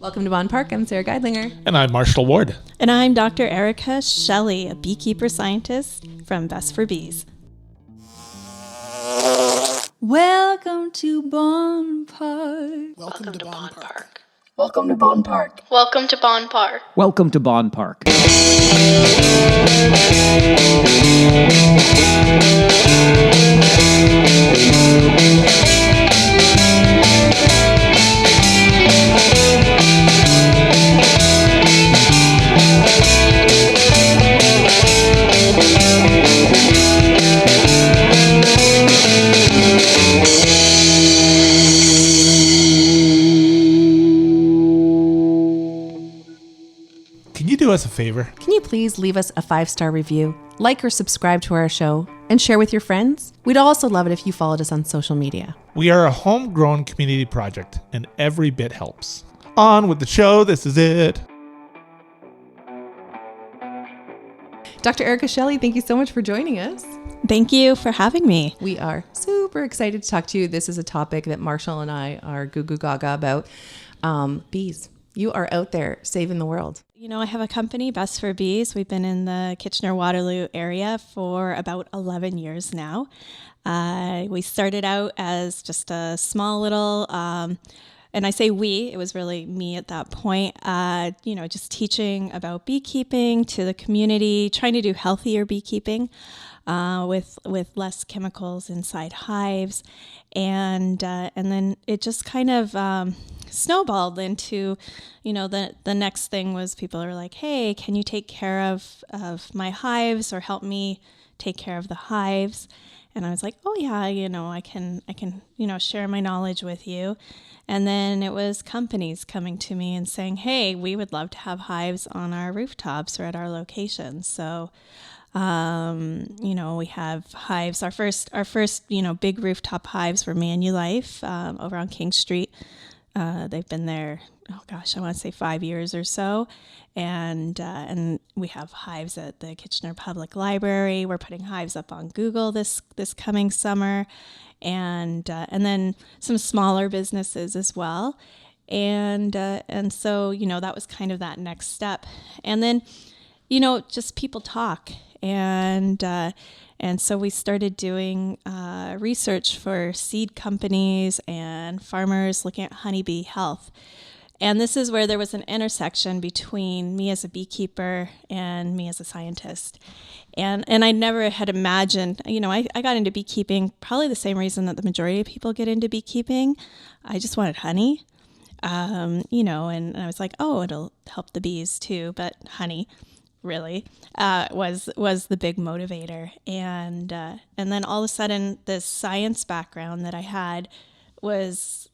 Welcome to Bonn Park. I'm Sarah Geidlinger. And I'm Marshall Ward. And I'm Dr. Erica Shelley, a beekeeper scientist from Best for Bees. Welcome to Bonn Park. Welcome to Bonn Park. Welcome to Bonn Park. Welcome to Bonn Park. Welcome to Bonn Park. Can you do us a favor? Can you please leave us a 5-star review, like or subscribe to our show, and share with your friends? We'd also love it if you followed us on social media. We are a homegrown community project, and every bit helps. On with the show. This is it. Dr. Erica Shelley, thank you so much for joining us. Thank you for having me. We are super excited to talk to you. This is a topic that Marshall and I are goo-goo gaga about. Bees. You are out there saving the world. You know, I have a company, Best for Bees. We've been in the Kitchener-Waterloo area for about 11 years now. We started out as just a small little, and I say we, it was really me at that point, just teaching about beekeeping to the community, trying to do healthier beekeeping with less chemicals inside hives. And then it just kind of snowballed into, the next thing was people are like, hey, can you take care of my hives or help me take care of the hives? And I was like, oh yeah, I can share my knowledge with you. And then it was companies coming to me and saying, hey, we would love to have hives on our rooftops or at our locations. So we have hives. Our first, big rooftop hives were Manulife over on King Street. They've been there, I want to say 5 years or so. And we have hives at the Kitchener Public Library. We're putting hives up on Google this coming summer. And then some smaller businesses as well. And so, that was kind of that next step. And then, just people talk. And so we started doing research for seed companies and farmers looking at honeybee health. And this is where there was an intersection between me as a beekeeper and me as a scientist. And I never had imagined, I got into beekeeping probably the same reason that the majority of people get into beekeeping. I just wanted honey, and I was like, oh, it'll help the bees too, but honey really was the big motivator. And then all of a sudden this science background that I had was,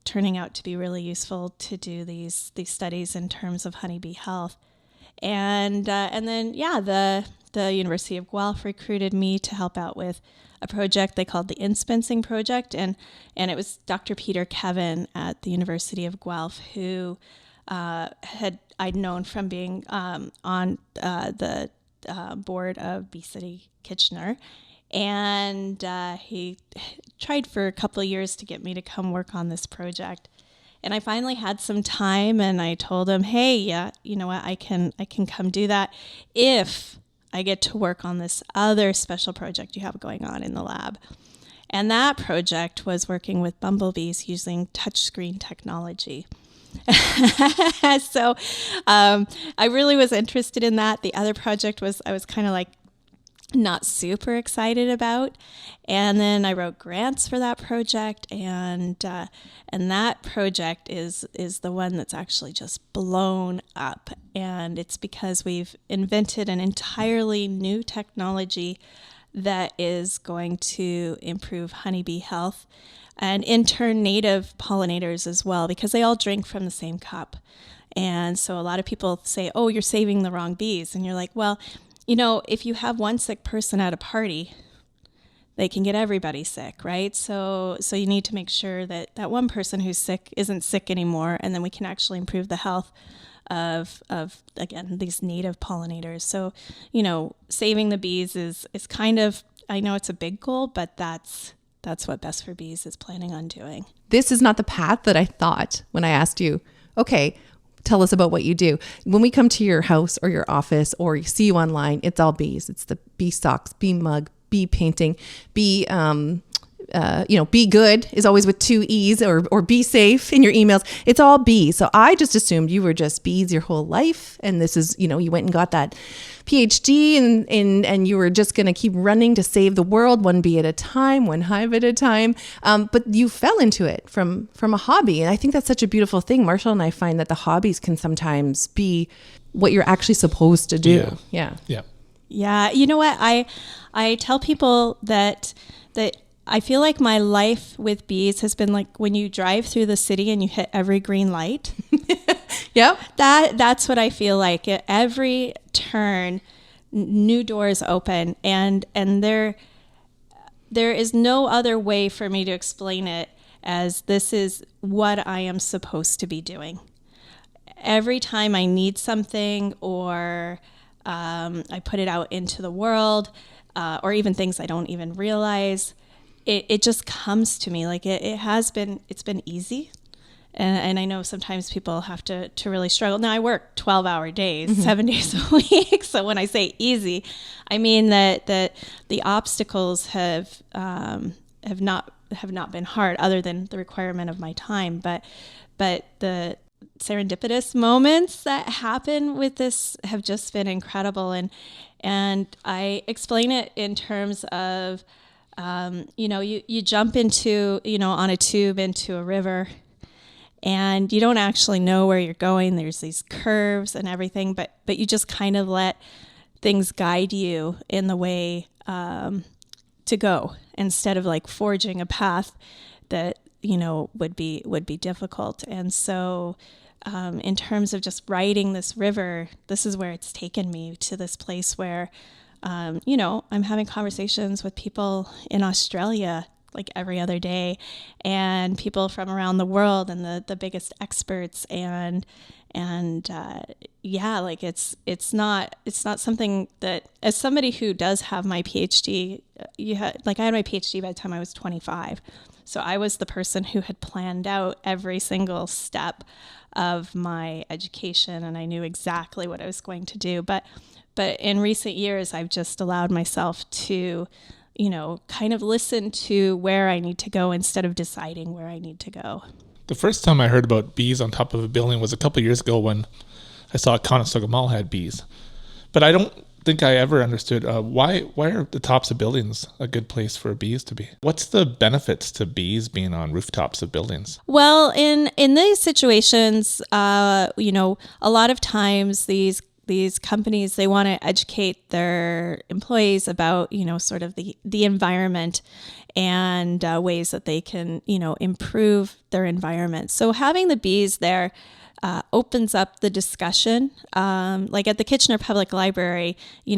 turning out to be really useful to do these studies in terms of honeybee health. And then the University of Guelph recruited me to help out with a project they called the Inspencing Project, and it was Dr. Peter Kevin at the University of Guelph who I'd known from being on the board of Bee City Kitchener. And he tried for a couple of years to get me to come work on this project. And I finally had some time, and I told him, hey, yeah, you know what, I can come do that if I get to work on this other special project you have going on in the lab. And that project was working with bumblebees using touchscreen technology. So I really was interested in that. The other project I was kind of like not super excited about. And then I wrote grants for that project, and that project is the one that's actually just blown up. And it's because we've invented an entirely new technology that is going to improve honeybee health and in turn native pollinators as well, because they all drink from the same cup. And so a lot of people say, oh, you're saving the wrong bees. And you're like, well, if you have one sick person at a party, they can get everybody sick, right? So you need to make sure that that one person who's sick isn't sick anymore, and then we can actually improve the health of again, these native pollinators. So, saving the bees is kind of, I know it's a big goal, but that's what Best for Bees is planning on doing. This is not the path that I thought when I asked you Okay, tell us about what you do. When we come to your house or your office or see you online, it's all bees. It's the bee socks, bee mug, bee painting, bee, be good is always with 2 E's, or be safe in your emails. It's all bees. So I just assumed you were just bees your whole life. And this is, you went and got that PhD and you were just going to keep running to save the world, one bee at a time, one hive at a time. But you fell into it from a hobby. And I think that's such a beautiful thing. Marshall and I find that the hobbies can sometimes be what you're actually supposed to do. Yeah. Yeah. You know what? I tell people that I feel like my life with bees has been like when you drive through the city and you hit every green light. Yep. That's what I feel like. At every turn, new doors open, and there is no other way for me to explain it as this is what I am supposed to be doing. Every time I need something it's I put it out into the world, or even things I don't even realize. It just comes to me. Like it's been easy. And I know sometimes people have to really struggle. Now I work 12-hour days, 7 days a week. So when I say easy, I mean that the obstacles have not been hard, other than the requirement of my time. But the serendipitous moments that happen with this have just been incredible. And I explain it in terms of, you jump into, on a tube into a river, and you don't actually know where you're going. There's these curves and everything, but you just kind of let things guide you in the way to go, instead of like forging a path that would be difficult. And so in terms of just riding this river, this is where it's taken me, to this place where I'm having conversations with people in Australia like every other day, and people from around the world, and the biggest experts, and like it's not something that, as somebody who does have my PhD, I had my PhD by the time I was 25. So I was the person who had planned out every single step of my education, and I knew exactly what I was going to do. But in recent years, I've just allowed myself to, kind of listen to where I need to go instead of deciding where I need to go. The first time I heard about bees on top of a building was a couple of years ago when I saw Conestoga Mall had bees. But I don't think I ever understood why are the tops of buildings a good place for bees to be? What's the benefits to bees being on rooftops of buildings? Well, in these situations, a lot of times these companies, they want to educate their employees about, sort of the environment and ways that they can, improve their environment. So having the bees there opens up the discussion. Like at the Kitchener Public Library,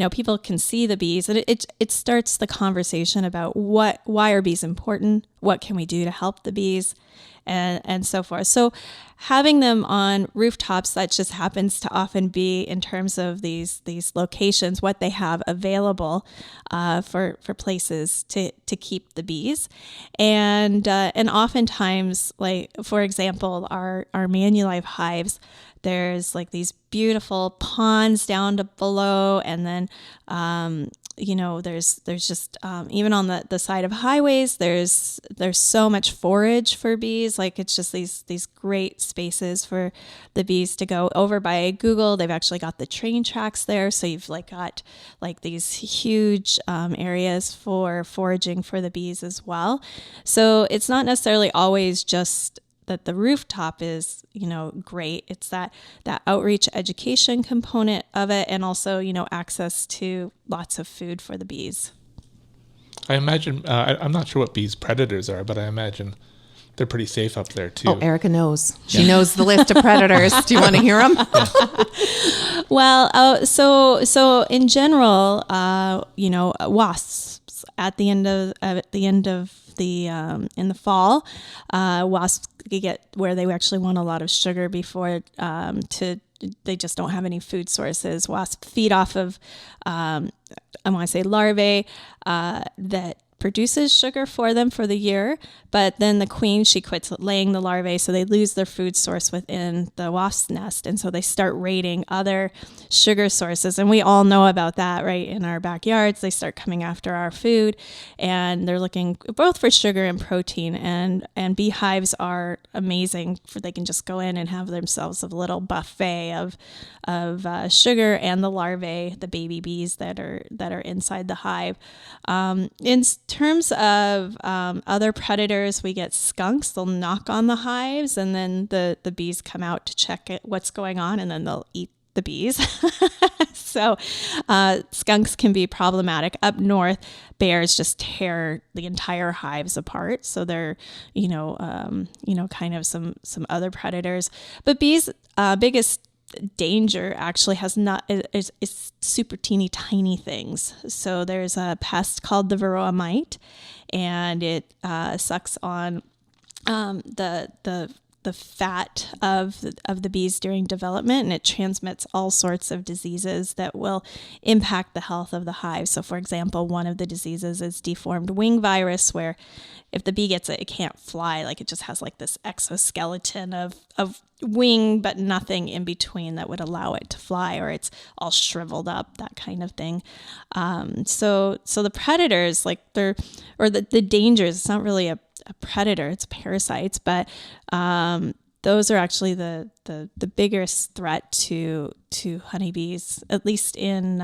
people can see the bees, and it starts the conversation about why are bees important? What can we do to help the bees? And so forth. So having them on rooftops, that just happens to often be, in terms of these locations, what they have available for places to keep the bees. And oftentimes, like, for example, our Manulife hives, there's like these beautiful ponds down to below, and then there's just even on the side of highways, there's so much forage for bees. Like, it's just these great spaces for the bees to go. Over by Google, they've actually got the train tracks there, so you've got these huge areas for foraging for the bees as well. So it's not necessarily always just that the rooftop is, great. It's that outreach education component of it, and also, access to lots of food for the bees. I imagine, I'm not sure what bees' predators are, but I imagine they're pretty safe up there too. Oh, Erica knows. She knows the list of predators. Do you want to hear them? Well, so in general, wasps at the end of in the fall, wasps get where they actually want a lot of sugar before they just don't have any food sources. Wasps feed off of I want to say larvae that produces sugar for them for the year, but then the queen, she quits laying the larvae, so they lose their food source within the wasp's nest, and so they start raiding other sugar sources, and we all know about that, right? In our backyards, they start coming after our food, and they're looking both for sugar and protein, and beehives are amazing, for they can just go in and have themselves a little buffet of sugar and the larvae, the baby bees that are inside the hive. In terms of other predators, we get skunks. They'll knock on the hives, and then the bees come out to check what's going on, and then they'll eat the bees. So skunks can be problematic. Up north, bears just tear the entire hives apart. So they're, kind of some other predators. But bees' biggest danger actually is super teeny tiny things. So there's a pest called the varroa mite, and it sucks on the fat of the bees during development, and it transmits all sorts of diseases that will impact the health of the hive. So, for example, one of the diseases is deformed wing virus, where if the bee gets it, it can't fly. Like, it just has like this exoskeleton of wing, but nothing in between that would allow it to fly, or it's all shriveled up, that kind of thing. So the predators, the dangers, it's not really a predator, it's parasites, but those are actually the biggest threat to honeybees, at least in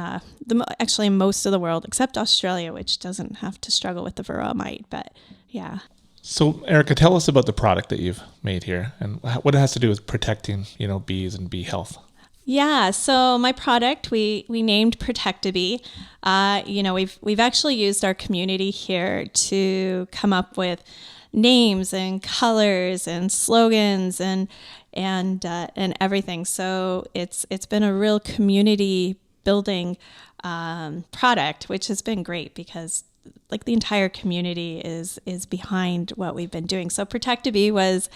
actually most of the world, except Australia, which doesn't have to struggle with the varroa mite. But yeah. So, Erica, tell us about the product that you've made here and what it has to do with protecting, bees and bee health. Yeah, so my product we named Protect-A-Bee. We've actually used our community here to come up with names and colors and slogans and everything. So it's been a real community building product, which has been great because like the entire community is behind what we've been doing. So Protect-A-Bee was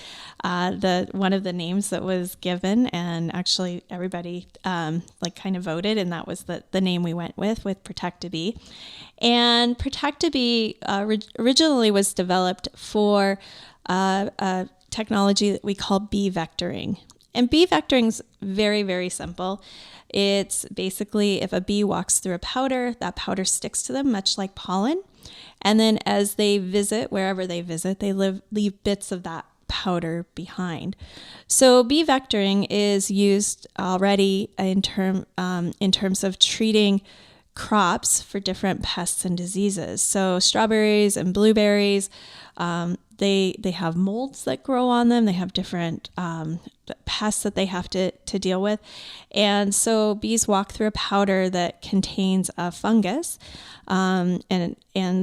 one of the names that was given, and actually everybody kind of voted, and that was the name we went with Protect-A-Bee. And Protect-A-Bee originally was developed for a technology that we call bee vectoring. And bee vectoring is very, very simple. It's basically if a bee walks through a powder, that powder sticks to them, much like pollen. And then as they visit, wherever they visit, they leave bits of that powder behind. So bee vectoring is used already in terms of treating crops for different pests and diseases. So strawberries and blueberries, they have molds that grow on them. They have different pests that they have to deal with. And so bees walk through a powder that contains a fungus. And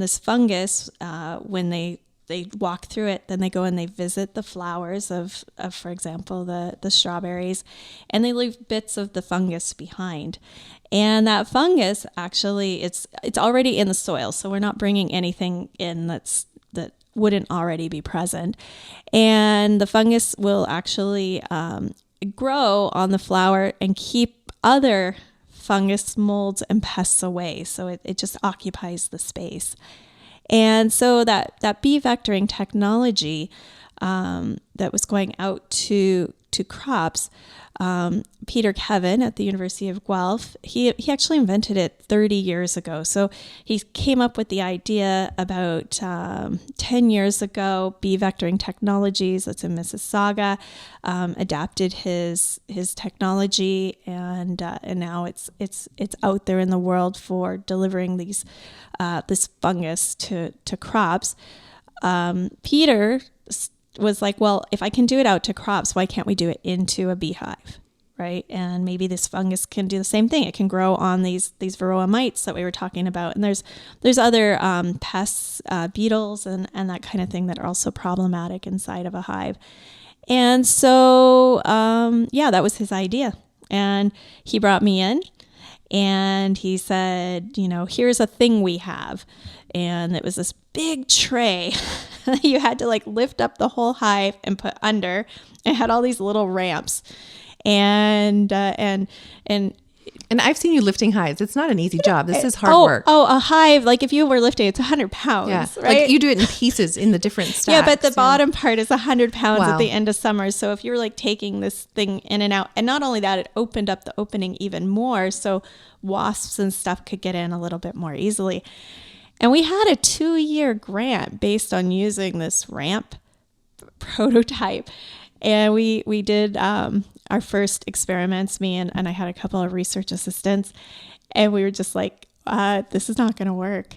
this fungus, when they walk through it, then they go and they visit the flowers of for example, the strawberries, and they leave bits of the fungus behind. And that fungus, actually, it's already in the soil. So we're not bringing anything in that wouldn't already be present. And the fungus will actually grow on the flower and keep other fungus, molds, and pests away. So it just occupies the space. And so that bee vectoring technology that was going out to crops, Peter Kevin at the University of Guelph, he actually invented it 30 years ago. So he came up with the idea about 10 years ago. Bee vectoring technologies, that's in Mississauga, adapted his technology, and now it's out there in the world for delivering this fungus to crops. Peter was like, well, if I can do it out to crops, why can't we do it into a beehive, right? And maybe this fungus can do the same thing. It can grow on these varroa mites that we were talking about. And there's other pests, beetles, and that kind of thing that are also problematic inside of a hive. And so, that was his idea. And he brought me in and he said, here's a thing we have. And it was this big tray you had to lift up the whole hive and put under. It had all these little ramps, and And I've seen you lifting hives. It's not an easy job. This is hard work. Oh, a hive, like if you were lifting, it's 100 pounds, Yeah. right? Like you do it in pieces in the different stacks. Yeah, but the bottom part is 100 pounds Wow. at the end of summer. So if you were like taking this thing in and out, and not only that, it opened up the opening even more. So wasps and stuff could get in a little bit more easily. And we had a 2-year grant based on using this ramp prototype. And we did our first experiments, me and I had a couple of research assistants, and we were just like, this is not going to work.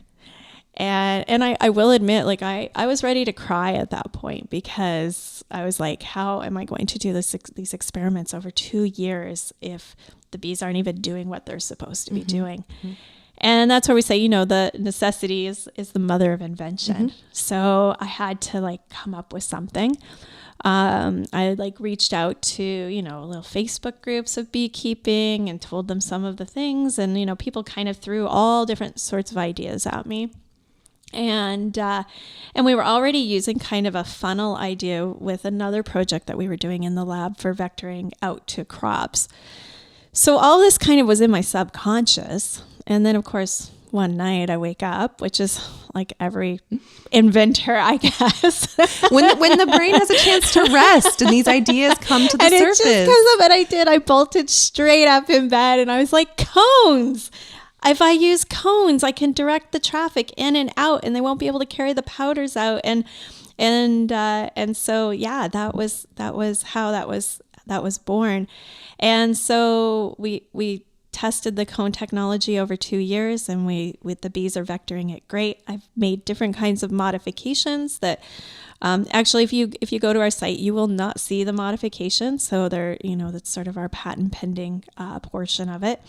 And I will admit, like I was ready to cry at that point, because I was like, how am I going to do these experiments over 2 years if the bees aren't even doing what they're supposed to be doing? Mm-hmm. And that's where we say, the necessity is the mother of invention. Mm-hmm. So I had to like come up with something. I like reached out to, little Facebook groups of beekeeping and told them some of the things. And, people kind of threw all different sorts of ideas at me. And we were already using kind of a funnel idea with another project that we were doing in the lab for vectoring out to crops. So all this kind of was in my subconscious. And then, of course, one night I wake up, which is like every inventor, I guess. when the brain has a chance to rest and these ideas come to the surface. And it's just because of what I did. I bolted straight up in bed and I was like, cones. If I use cones, I can direct the traffic in and out, and they won't be able to carry the powders out. And so, yeah, that was how that was born. And so we tested the cone technology over 2 years, and with the bees are vectoring it great. I've made different kinds of modifications that actually, if you go to our site, you will not see the modifications. So they're, that's sort of our patent pending portion of it.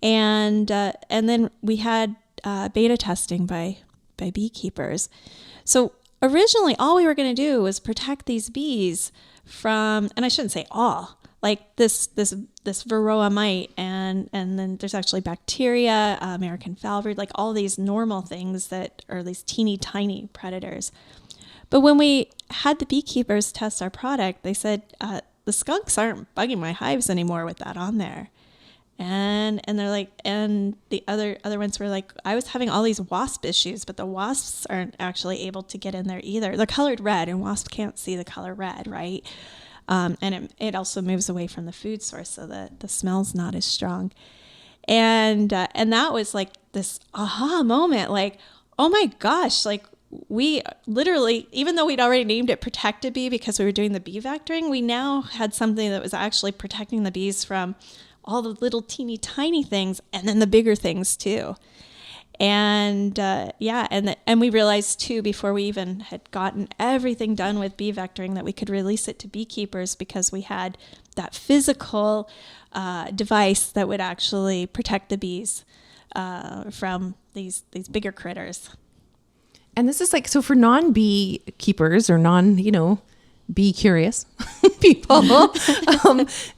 And then we had beta testing by beekeepers. So originally all we were going to do was protect these bees from, and I shouldn't say all, like this varroa mite, and then there's actually bacteria, American foulbrood, like all these normal things that are these teeny tiny predators. But when we had the beekeepers test our product, they said the skunks aren't bugging my hives anymore with that on there. And they're like, and the other ones were like, I was having all these wasp issues, but the wasps aren't actually able to get in there either. They're colored red, and wasps can't see the color red, right? And it also moves away from the food source, so that the smell's not as strong. And that was like this aha moment, like, oh my gosh, like we literally, even though we'd already named it Protected Bee because we were doing the bee vectoring, we now had something that was actually protecting the bees from all the little teeny tiny things, and then the bigger things too. And and we realized too, before we even had gotten everything done with bee vectoring, that we could release it to beekeepers because we had that physical device that would actually protect the bees from these bigger critters. And this is like, so for non-bee keepers or bee curious people,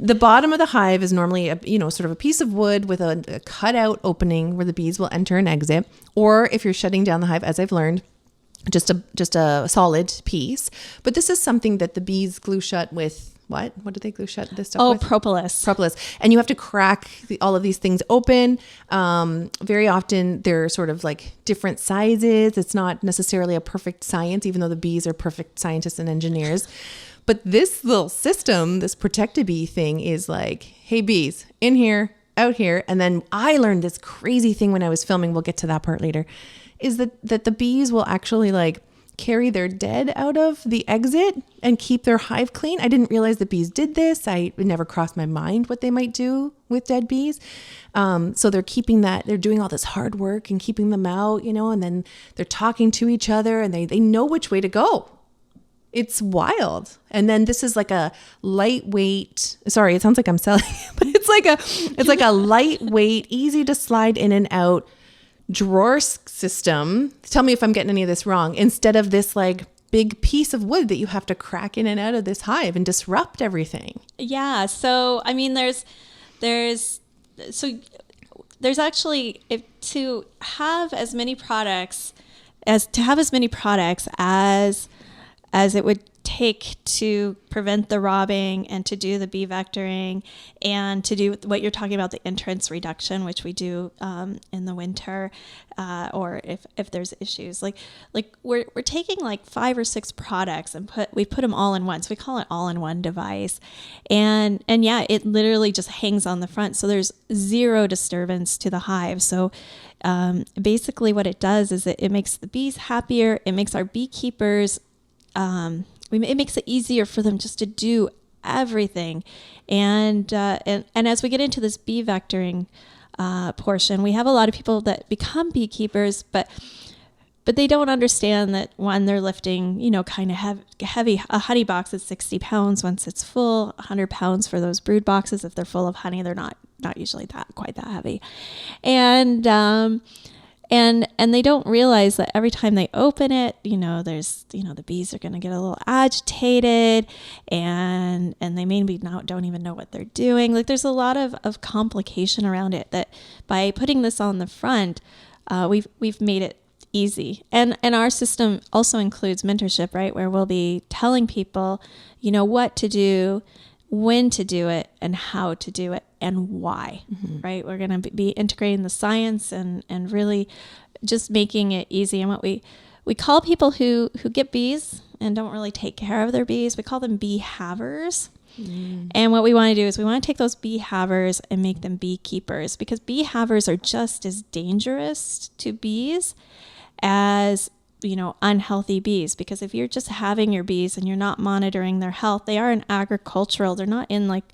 the bottom of the hive is normally sort of a piece of wood with a cutout opening where the bees will enter and exit. Or if you're shutting down the hive, as I've learned, just a solid piece. But this is something that the bees glue shut with. What do they glue shut this stuff with? Propolis. And you have to crack all of these things open. Very often they're sort of like different sizes. It's not necessarily a perfect science, even though the bees are perfect scientists and engineers. But this little system, this Protected Bee thing, is like, hey, bees, in here, out here. And then I learned this crazy thing when I was filming. We'll get to that part later. Is that the bees will actually like carry their dead out of the exit and keep their hive clean. I didn't realize that bees did this. It never crossed my mind what they might do with dead bees. So they're keeping that, they're doing all this hard work and keeping them out, and then they're talking to each other, and they know which way to go. It's wild. And then this is like a lightweight, sorry, it sounds like I'm selling, but it's like a lightweight, easy to slide in and out drawer system. Tell me if I'm getting any of this wrong. Instead of this like big piece of wood that you have to crack in and out of this hive and disrupt everything. Yeah. So, I mean, there's actually, to have as many products as as it would take to prevent the robbing and to do the bee vectoring and to do what you're talking about, the entrance reduction, which we do in the winter, or if there's issues. Like we're taking like 5 or 6 products and we put them all in one. So we call it all-in-one device. And yeah, it literally just hangs on the front. So there's zero disturbance to the hive. So basically what it does is it makes the bees happier. It makes our beekeepers it makes it easier for them just to do everything. And as we get into this bee vectoring portion, we have a lot of people that become beekeepers, but they don't understand that when they're lifting, kind of heavy, a honey box is 60 pounds once it's full, 100 pounds for those brood boxes. If they're full of honey, they're not usually quite that heavy. And they don't realize that every time they open it, there's, the bees are going to get a little agitated and they maybe don't even know what they're doing. Like there's a lot of complication around it that by putting this on the front, we've made it easy. And our system also includes mentorship, right? Where we'll be telling people, what to do, when to do it, and how to do it, and why, right? We're going to be integrating the science and really just making it easy. And what we call people who get bees and don't really take care of their bees, we call them bee-havers. And what we want to do is we want to take those bee-havers and make them beekeepers, because bee-havers are just as dangerous to bees as unhealthy bees. Because if you're just having your bees and you're not monitoring their health, they are in agricultural, they're not in like,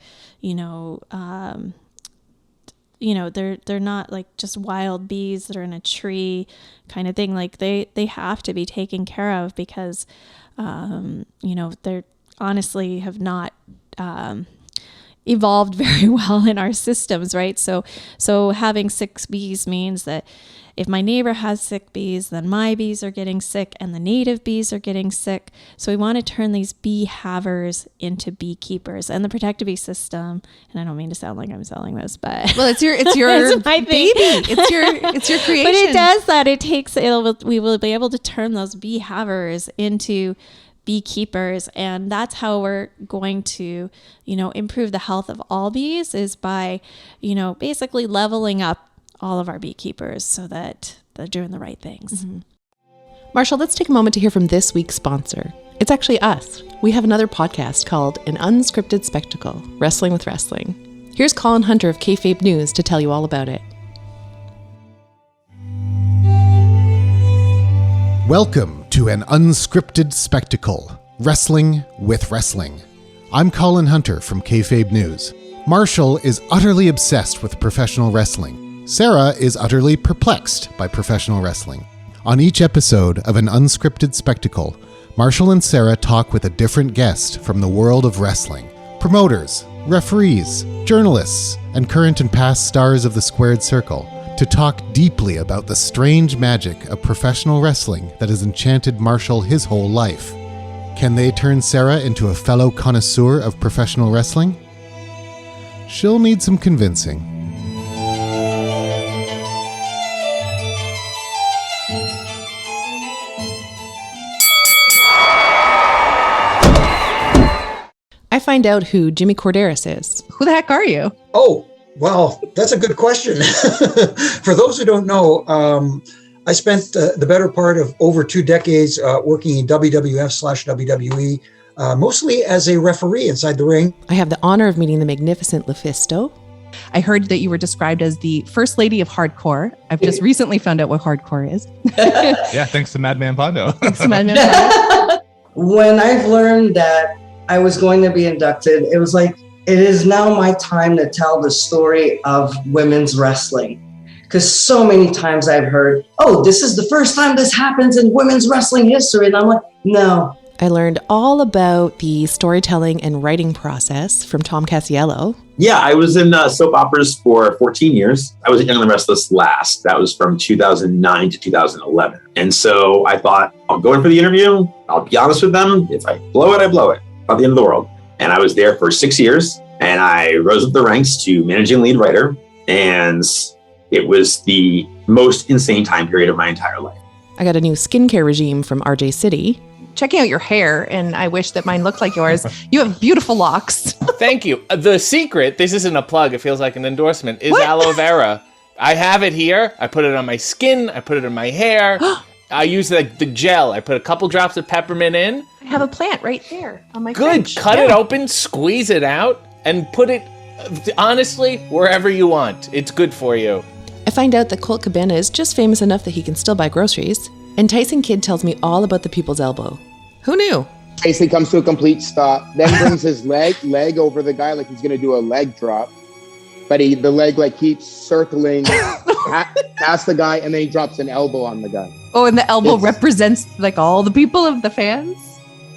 they're not like just wild bees that are in a tree kind of thing. Like they have to be taken care of because, they're honestly have not, evolved very well in our systems, right? So having 6 bees means that if my neighbor has sick bees, then my bees are getting sick and the native bees are getting sick. So we want to turn these bee-havers into beekeepers. And the Protect a Bee system, and I don't mean to sound like I'm selling this, but well, it's your it's my baby. It's your creation. But it does that. We will be able to turn those bee-havers into beekeepers, and that's how we're going to, improve the health of all bees, is by, basically leveling up all of our beekeepers so that they're doing the right things. Marshall, let's take a moment to hear from this week's sponsor. It's actually us. We have another podcast called An Unscripted Spectacle, Wrestling with Wrestling. Here's Colin Hunter of Kayfabe News to tell you all about it. Welcome to An Unscripted Spectacle, Wrestling with Wrestling. I'm Colin Hunter from Kayfabe News. Marshall is utterly obsessed with professional wrestling. Sara is utterly perplexed by professional wrestling. On each episode of An Unscripted Spectacle, Marshall and Sara talk with a different guest from the world of wrestling. Promoters, referees, journalists, and current and past stars of the Squared Circle, to talk deeply about the strange magic of professional wrestling that has enchanted Marshall his whole life. Can they turn Sara into a fellow connoisseur of professional wrestling? She'll need some convincing. I find out who Jimmy Corderas is. Who the heck are you? Oh, well, that's a good question. For those who don't know, I spent the better part of over 2 decades working in WWF/WWE, mostly as a referee inside the ring. I have the honor of meeting the magnificent LuFisto. I heard that you were described as the first lady of hardcore. I've just recently found out what hardcore is. Yeah, thanks to Madman Pondo. When I've learned that I was going to be inducted, it was like, it is now my time to tell the story of women's wrestling. Because so many times I've heard, oh, this is the first time this happens in women's wrestling history. And I'm like, no. I learned all about the storytelling and writing process from Tom Casiello. Yeah, I was in soap operas for 14 years. I was at Young and the Restless last. That was from 2009 to 2011. And so I thought, I'll go in for the interview. I'll be honest with them. If I blow it, I blow it. Not the end of the world. And I was there for 6 years. And I rose up the ranks to managing lead writer. And it was the most insane time period of my entire life. I got a new skincare regime from RJ City. checking out your hair, and I wish that mine looked like yours. You have beautiful locks. Thank you. The secret, this isn't a plug, it feels like an endorsement, is What? aloe vera. I have it here. I put it on my skin. I put it in my hair. I use the gel. I put a couple drops of peppermint in. I have a plant right there on my Good. fridge. Cut it open, squeeze it out, and put it, honestly, wherever you want. It's good for you. I find out that Colt Cabana is just famous enough that he can still buy groceries. And Tyson Kidd tells me all about the people's elbow. Who knew? Basically comes to a complete stop, then brings his leg over the guy like he's going to do a leg drop. But the leg like keeps circling past the guy, and then he drops an elbow on the guy. Oh, and the elbow represents like all the people of the fans?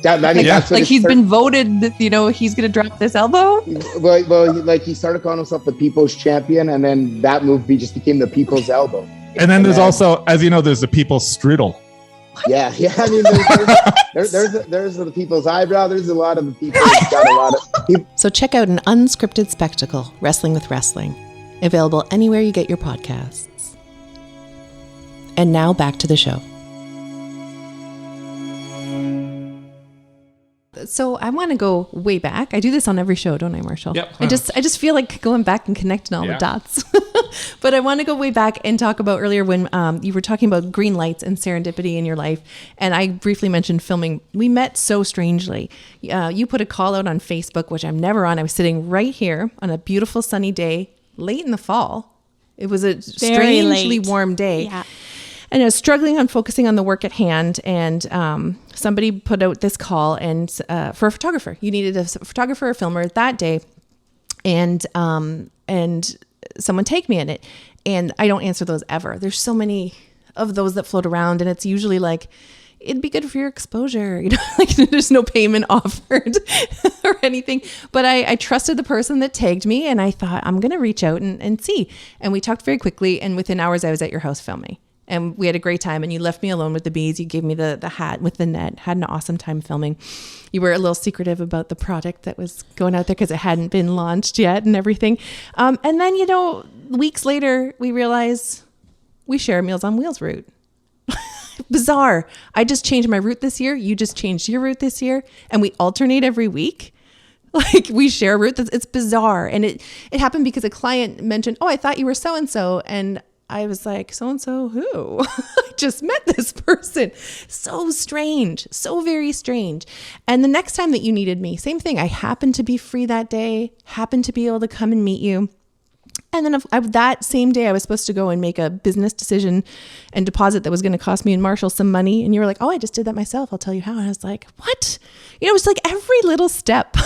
That's Like he's been voted that, he's going to drop this elbow? Well, like he started calling himself the people's champion, and then that move just became the people's elbow. And then there's also, as you know, there's the people's strudel. Yeah. I mean, there's the people's eyebrow. There's a lot of the people. Got a lot of people. So check out an unscripted spectacle, Wrestling with Wrestling, available anywhere you get your podcasts. And now back to the show. So I want to go way back. I do this on every show, don't I, Marshall? Yep. I just feel like going back and connecting all the dots. But I want to go way back and talk about earlier when you were talking about green lights and serendipity in your life. And I briefly mentioned filming. We met so strangely. You put a call out on Facebook, which I'm never on. I was sitting right here on a beautiful sunny day, late in the fall. It was a strangely warm day. Yeah. And I was struggling on focusing on the work at hand, and somebody put out this call and for a photographer. You needed a photographer or filmer that day, and someone tagged me in it. And I don't answer those ever. There's so many of those that float around, and it's usually like, it'd be good for your exposure. Like there's no payment offered or anything. But I trusted the person that tagged me, and I thought, I'm going to reach out and see. And we talked very quickly, and within hours I was at your house filming. And we had a great time, and you left me alone with the bees. You gave me the hat with the net, had an awesome time filming. You were a little secretive about the product that was going out there because it hadn't been launched yet and everything. And then, weeks later, we realized we share a Meals on Wheels route. Bizarre. I just changed my route this year. You just changed your route this year. And we alternate every week. Like we share a route. It's bizarre. And it happened because a client mentioned, I thought you were so-and-so. And I was like, so-and-so who? I just met this person. So strange. So very strange. And the next time that you needed me, same thing. I happened to be free that day, happened to be able to come and meet you. And then that same day, I was supposed to go and make a business decision and deposit that was going to cost me and Marshall some money. And you were like, I just did that myself. I'll tell you how. And I was like, what? It's like every little step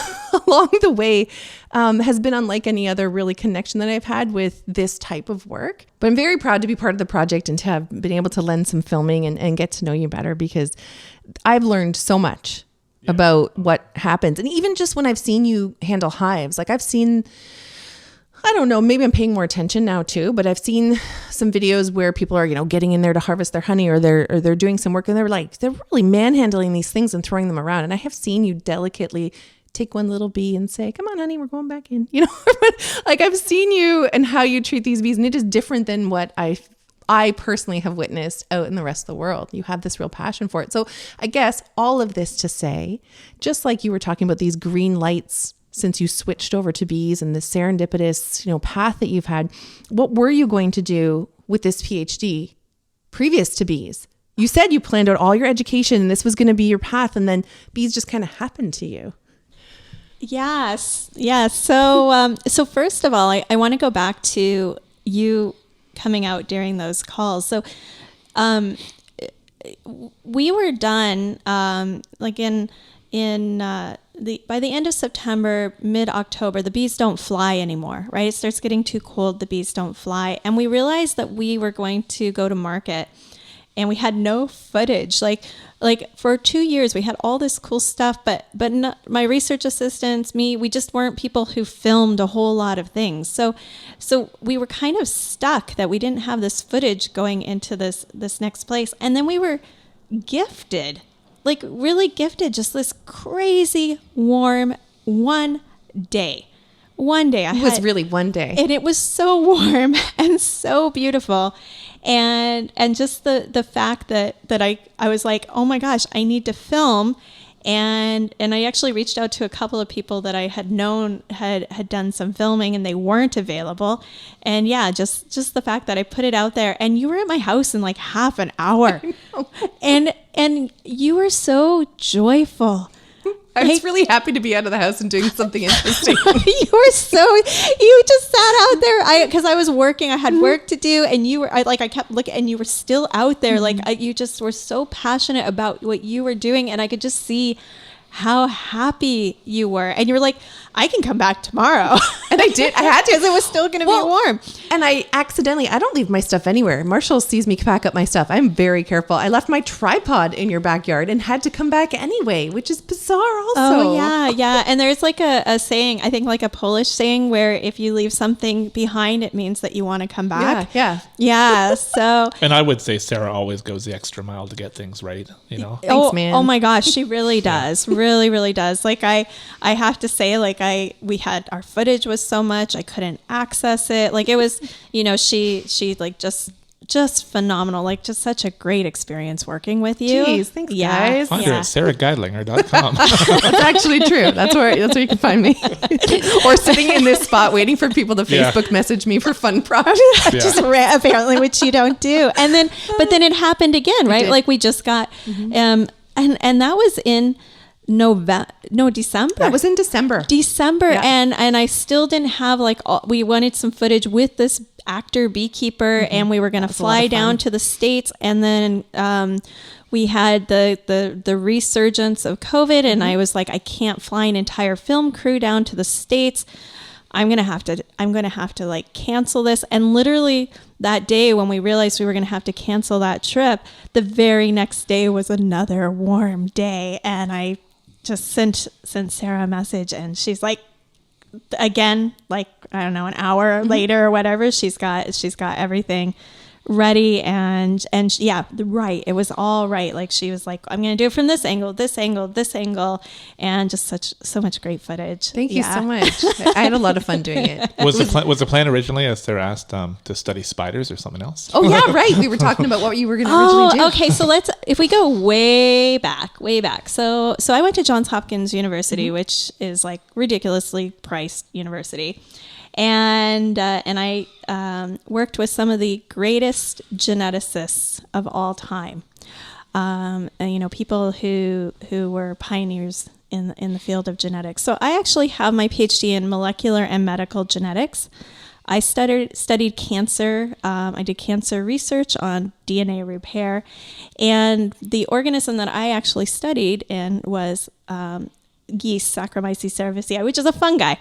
along the way has been unlike any other really connection that I've had with this type of work. But I'm very proud to be part of the project and to have been able to lend some filming and get to know you better, because I've learned so much about what happens. And even just when I've seen you handle hives, like I've seen, I don't know, maybe I'm paying more attention now too, but I've seen some videos where people are, getting in there to harvest their honey, or they're doing some work, and they're really manhandling these things and throwing them around. And I have seen you delicately take one little bee and say, come on, honey, we're going back in, like I've seen you and how you treat these bees, and it is different than what I personally have witnessed out in the rest of the world. You have this real passion for it. So I guess all of this to say, just like you were talking about these green lights since you switched over to bees and this serendipitous, path that you've had, what were you going to do with this PhD previous to bees? You said you planned out all your education and this was going to be your path, and then bees just kind of happened to you. Yes. So first of all, I want to go back to you coming out during those calls. So, we were done, by the end of September, mid-October, the bees don't fly anymore, right? It starts getting too cold, the bees don't fly. And we realized that we were going to go to market, and we had no footage. Like for 2 years, we had all this cool stuff, but not, my research assistants, me, we just weren't people who filmed a whole lot of things. So we were kind of stuck that we didn't have this footage going into this next place. And then we were gifted, really gifted, just this crazy warm one day One day. It was really one day. And it was so warm and so beautiful. And just the fact that I was like, oh my gosh, I need to film. And I actually reached out to a couple of people that I had known had done some filming, and they weren't available. And yeah, just the fact that I put it out there, and you were at my house in like half an hour, and you were so joyful. I was really happy to be out of the house and doing something interesting. You just sat out there. Because I was working, I had work to do, and I kept looking, and you were still out there. You just were so passionate about what you were doing, and I could just see how happy you were. And you were like, I can come back tomorrow. And I did. I had to. Because it was still going to be warm. And I don't leave my stuff anywhere. Marshall sees me pack up my stuff. I'm very careful. I left my tripod in your backyard and had to come back anyway, which is bizarre also. Oh, yeah. And there's like a saying, I think like a Polish saying, where if you leave something behind, it means that you want to come back. Yeah. So. And I would say Sarah always goes the extra mile to get things right, you know? Thanks, man. Oh my gosh, she really does. Really, really does. Like I have to say, like we had, our footage was so much, I couldn't access it. Like it was, she like just phenomenal. Like just such a great experience working with you. Jeez, thanks guys. Find her at sarahgeidlinger.com. That's actually true. That's where you can find me. Or sitting in this spot waiting for people to Facebook message me for fun projects. Just apparently, which you don't do. And then, but then it happened again, right? Like we just got, and that was in December. That was in December. Yeah. And I still didn't have we wanted some footage with this actor beekeeper, and we were going to fly down to the States, and then we had the resurgence of COVID, and I was like, I can't fly an entire film crew down to the States. I'm gonna have to like cancel this. And literally that day when we realized we were gonna have to cancel that trip, the very next day was another warm day, and I just sent Sarah a message, and she's like, again, like, I don't know, an hour later or whatever, she's got everything ready, and yeah, right, it was all right. Like she was like, I'm gonna do it from this angle, and just so much great footage. Thank you so much. I had a lot of fun doing it. Was the plan originally, as Sarah asked, to study spiders or something else? Oh yeah, right. We were talking about what you were going to originally do. Okay, so if we go way back. So I went to Johns Hopkins University, which is like ridiculously priced university. And I worked with some of the greatest geneticists of all time, and, people who were pioneers in the field of genetics. So I actually have my PhD in molecular and medical genetics. I studied cancer. I did cancer research on DNA repair, and the organism that I actually studied in was yeast, Saccharomyces cerevisiae, which is a fungi.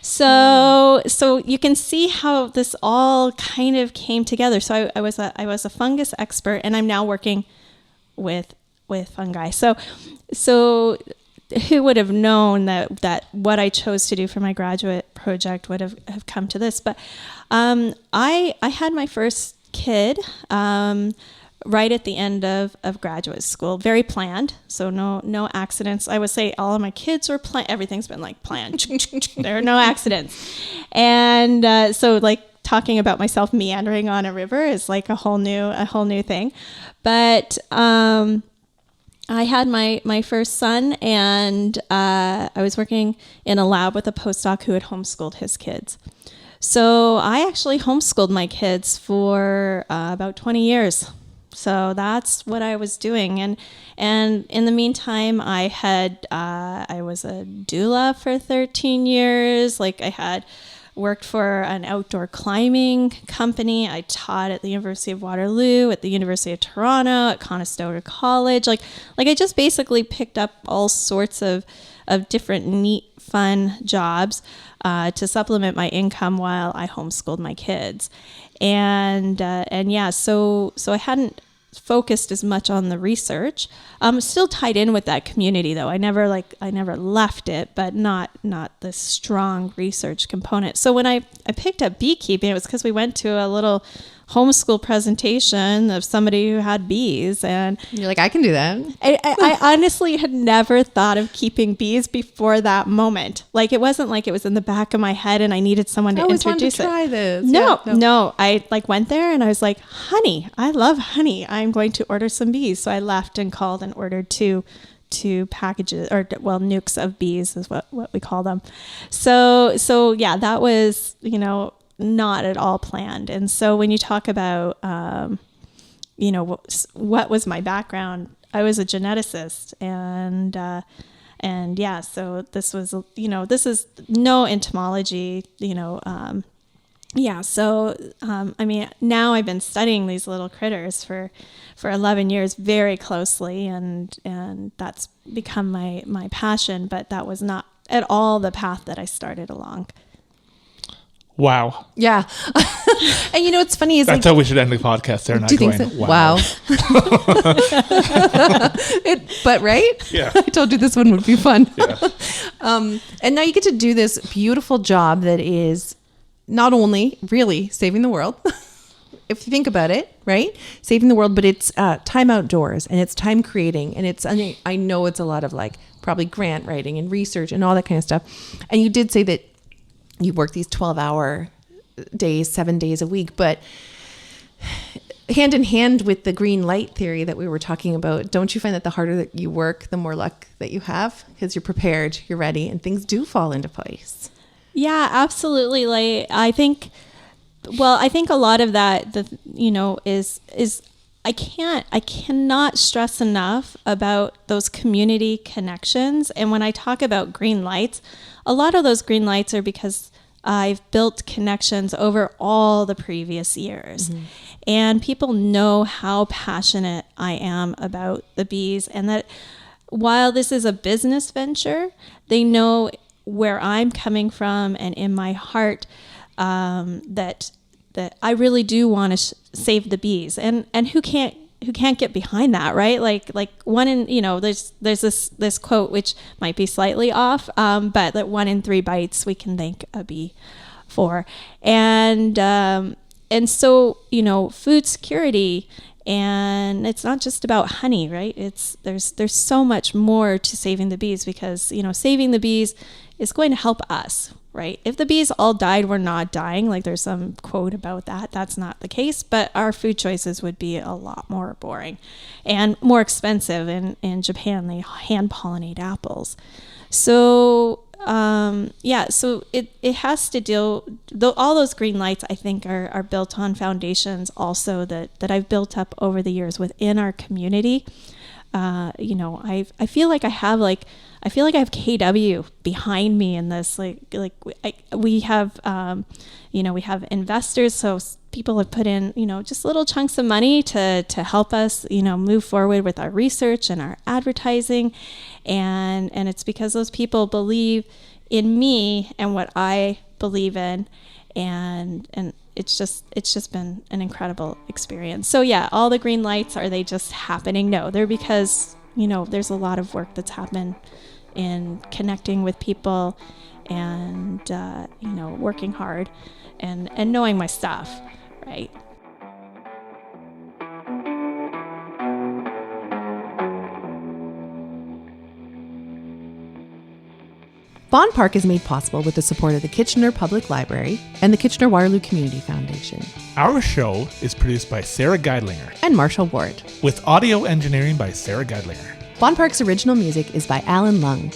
So you can see how this all kind of came together. So I was a fungus expert, and I'm now working with fungi. So who would have known that what I chose to do for my graduate project would have come to this? But I had my first kid right at the end of graduate school, very planned. So no accidents. I would say all of my kids were planned. Everything's been like planned. There are no accidents. And so like talking about myself meandering on a river is like a whole new thing. But I had my first son, and I was working in a lab with a postdoc who had homeschooled his kids. So I actually homeschooled my kids for about 20 years. So that's what I was doing, and in the meantime, I was a doula for 13 years. Like I had worked for an outdoor climbing company. I taught at the University of Waterloo, at the University of Toronto, at Conestoga College. Like I just basically picked up all sorts of different neat, fun jobs to supplement my income while I homeschooled my kids. And yeah, so I hadn't focused as much on the research. Still tied in with that community though. I never left it, but not the strong research component. So when I picked up beekeeping, it was because we went to a little homeschool presentation of somebody who had bees, and you're like, I can do that. I honestly had never thought of keeping bees before that moment. Like, it wasn't like it was in the back of my head and I needed someone to introduce it. Try this. No. I like went there and I was like, honey, I love honey. I'm going to order some bees. So I left and called and ordered two packages, or nukes of bees is what we call them. So yeah, that was, not at all planned. And so when you talk about, what was my background, I was a geneticist, and yeah, so this was, this is no entomology, yeah. So, now I've been studying these little critters for 11 years very closely, and that's become my passion, but that was not at all the path that I started along. Wow. Yeah. And what's funny is that's how we should end the podcast. They're not going, so? Wow. But right? Yeah. I told you this one would be fun. Yeah. And now you get to do this beautiful job that is not only really saving the world, if you think about it, right? Saving the world, but it's time outdoors, and it's time creating, and I know it's a lot of like probably grant writing and research and all that kind of stuff. And you did say that you work these 12-hour days, 7 days a week, but hand in hand with the green light theory that we were talking about, don't you find that the harder that you work, the more luck that you have? Because you're prepared, you're ready, and things do fall into place. Yeah, absolutely. Like, I think a lot of that, is I cannot stress enough about those community connections. And when I talk about green lights, a lot of those green lights are because I've built connections over all the previous years. Mm-hmm. And people know how passionate I am about the bees, and that while this is a business venture, they know where I'm coming from, and in my heart, that I really do want to save the bees, and who can't get behind that, right? Like one in, there's this quote which might be slightly off, but that 1 in 3 bites we can thank a bee for, and so food security, and it's not just about honey, right? There's so much more to saving the bees, because saving the bees is going to help us. Right. If the bees all died, we're not dying. Like, there's some quote about that. That's not the case. But our food choices would be a lot more boring and more expensive. In Japan, they hand pollinate apples. So, so it has to deal, all those green lights, I think, are built on foundations also that I've built up over the years within our community. I feel like I have KW behind me in this. We have, we have investors. So people have put in, just little chunks of money to help us, move forward with our research and our advertising. And it's because those people believe in me and what I believe in. And it's just been an incredible experience. So yeah, all the green lights, are they just happening? No, they're because, there's a lot of work that's happened in connecting with people, and, working hard and knowing my stuff, right? Bonn Park is made possible with the support of the Kitchener Public Library and the Kitchener-Waterloo Community Foundation. Our show is produced by Sarah Geidlinger and Marshall Ward, with audio engineering by Sarah Geidlinger. Bonn Park's original music is by Alan Lung.